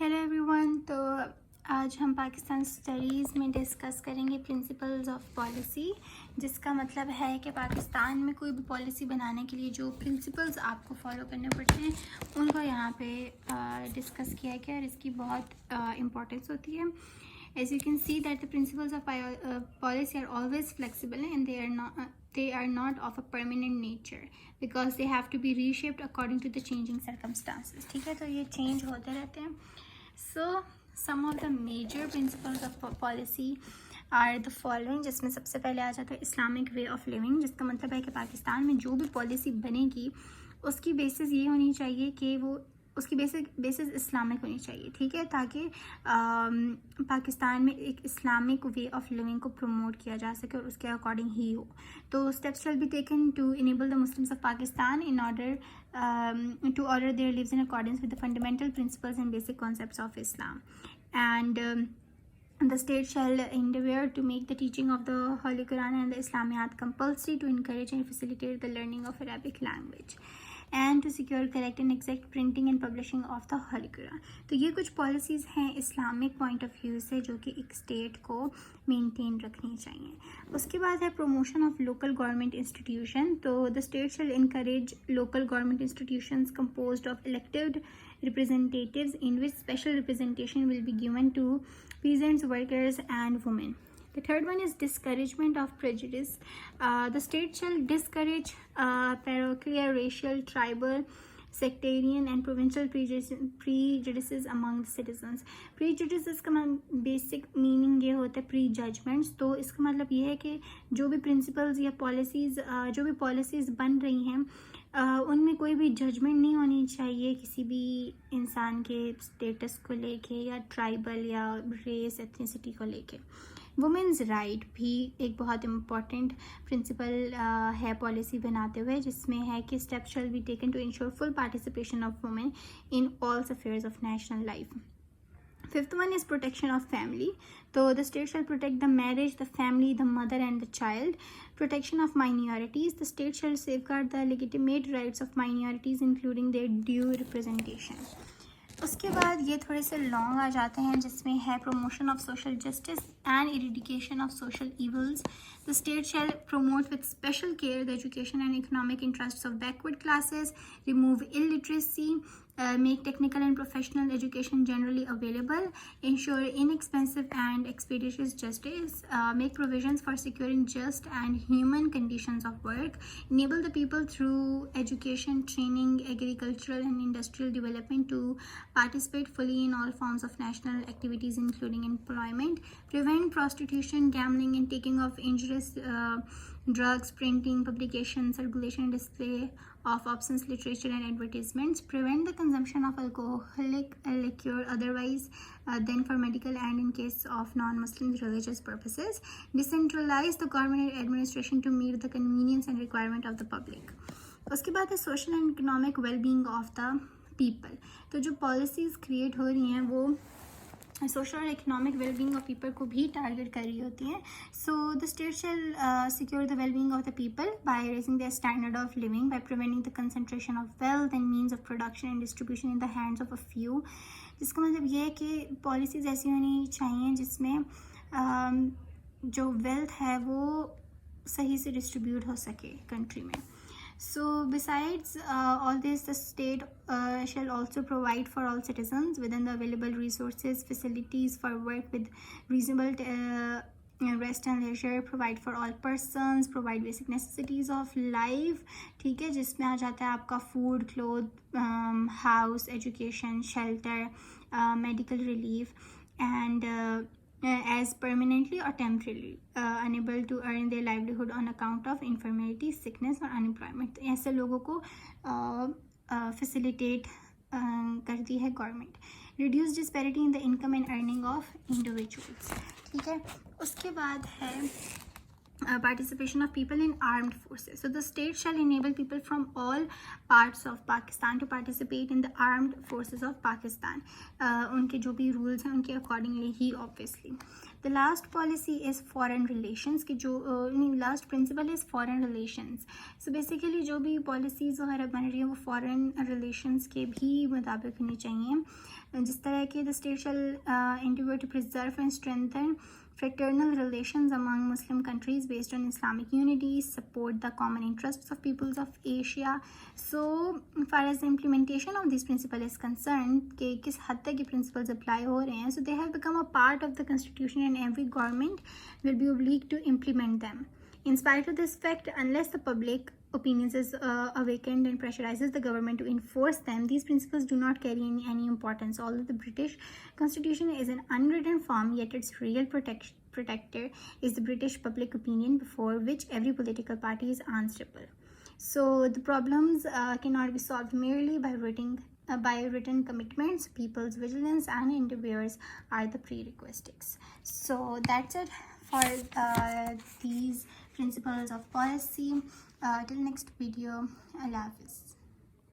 Hello everyone. तो आज हम पाकिस्तान स्टडीज़ में डिस्कस करेंगे प्रिंसिपल्स ऑफ पॉलिसी, जिसका मतलब है कि पाकिस्तान में कोई भी पॉलिसी बनाने के लिए जो प्रिंसिपल्स आपको फॉलो करने पड़ते हैं उनको यहाँ पे डिस्कस किया गया और इसकी बहुत इम्पोर्टेंस होती है। As you can see that the principles of policy are always flexible and they are not of a permanent nature because they have to be reshaped according to the changing circumstances. ठीक है, तो ये change होते रहते हैं. So some of the major principles of policy are the following, जिसमें सबसे पहले आ जाता है इस्लामिक वे ऑफ लिविंग, जिसका मतलब है कि पाकिस्तान में जो भी पॉलिसी बनेगी उसकी बेसिस ये होनी चाहिए कि वो उसकी बेसिस इस्लामिक होनी चाहिए, ठीक है, ताकि पाकिस्तान में एक इस्लामिक वे ऑफ लिविंग को प्रमोट किया जा सके और उसके अकॉर्डिंग ही हो. तो steps will be taken to enable the Muslims of Pakistan in order to order their lives in accordance with the fundamental principles and basic concepts of Islam. And the state shall endeavour to make the teaching of the Holy Quran and the Islamiyat compulsory to encourage and facilitate the learning of Arabic language and to secure correct and exact printing and publishing of the Holy Quran. तो ये कुछ policies हैं Islamic point of view से जो कि एक state को maintain रखनी चाहिए. उसके बाद है promotion of local government institution. तो the state shall encourage local government institutions composed of elected representatives in which special representation will be given to peasants, workers and women. The third one is discouragement of prejudice. The state shall discourage parochial, racial, tribal, sectarian and provincial prejudices among the citizens. Prejudices का basic meaning ये होता है pre judgements. तो इसका मतलब ये है कि जो भी प्रिंसिपल्स या पॉलिसीज़ बन रही हैं उनमें कोई भी जजमेंट नहीं होनी चाहिए किसी भी इंसान के स्टेटस को लेके या ट्राइबल या रेस एथनिसिटी को लेके. वुमेन्स राइट भी एक बहुत इम्पॉर्टेंट प्रिंसिपल है पॉलिसी बनाते हुए, जिसमें है कि steps shall be taken to ensure full participation of women in all affairs of national life. Fifth one is protection of family. So the state shall protect the marriage, the family, the mother and the child. Protection of minorities. The state shall safeguard the legitimate rights of minorities including their due representation. उसके बाद ये थोड़े से long आ जाते हैं, जिसमें है promotion of social justice and eradication of social evils. The state shall promote with special care the education and economic interests of backward classes, remove illiteracy, make technical and professional education generally available, ensure inexpensive and expeditious justice, make provisions for securing just and human conditions of work, enable the people through education, training, agricultural and industrial development to participate fully in all forms of national activities including employment, prevent prostitution, gambling and taking of injurious drugs, printing, publication, circulation and display of obscene literature and advertisements, prevent the consumption of alcoholic liquor otherwise than for medical and in case of non-Muslim religious purposes, decentralize the government administration to meet the convenience and requirement of the public. उसके बाद है social and economic well-being of the people. तो जो policies create हो रही हैं वो social और इकोनॉमिक वेलबींग ऑफ पीपल को भी टारगेट कर रही होती हैं. So the state shell secure the wellbeing of the people by raising the standard of living, by preventing the concentration of wealth and means of production and distribution in the hands of a few. जिसका मतलब ये है कि policies ऐसी होनी चाहिए जिसमें जो वेल्थ है वो सही से डिस्ट्रीब्यूट हो सके कंट्री में. So besides all this, the state shall also provide for all citizens within the available resources, facilities for work with reasonable rest and leisure, provide for all persons, provide basic necessities of life, ठीक है, जिसमें आ जाता है आपका food, clothes, house, education, shelter, medical relief and as permanently or temporarily unable to earn their livelihood on account of infirmity, sickness or unemployment. ऐसे लोगों को facilitate करती है government. reduce disparity in the income and earning of individuals. ठीक है, उसके बाद है participation of people in armed forces. So the state shall enable people from all parts of Pakistan to participate in the armed forces of Pakistan. उनके जो भी rules हैं उनके accordingly he obviously. The last policy is foreign relations कि जो last principle is foreign relations. So basically जो भी policies वगैरह बन रही है वो foreign relations के भी मुताबिक होनी चाहिए. जिस तरह के the state shall endeavor to preserve and strengthen fraternal relations among Muslim countries based on Islamic unity, support the common interests of peoples of Asia. So far as the implementation of this principle is concerned, कि किस हद तक ये principles apply हो रहे हैं, so they have become a part of the constitution and every government will be obliged to implement them. In spite of this fact, unless the public opinions is awakened and pressurizes the government to enforce them, these principles do not carry any importance. Although the British Constitution is an unwritten form, yet its real protector is the British public opinion, before which every political party is answerable. So the problems cannot be solved merely by written commitments. People's vigilance and endeavors are the prerequisites. So that's it for these principles of policy. Till next video, Allah Hafiz.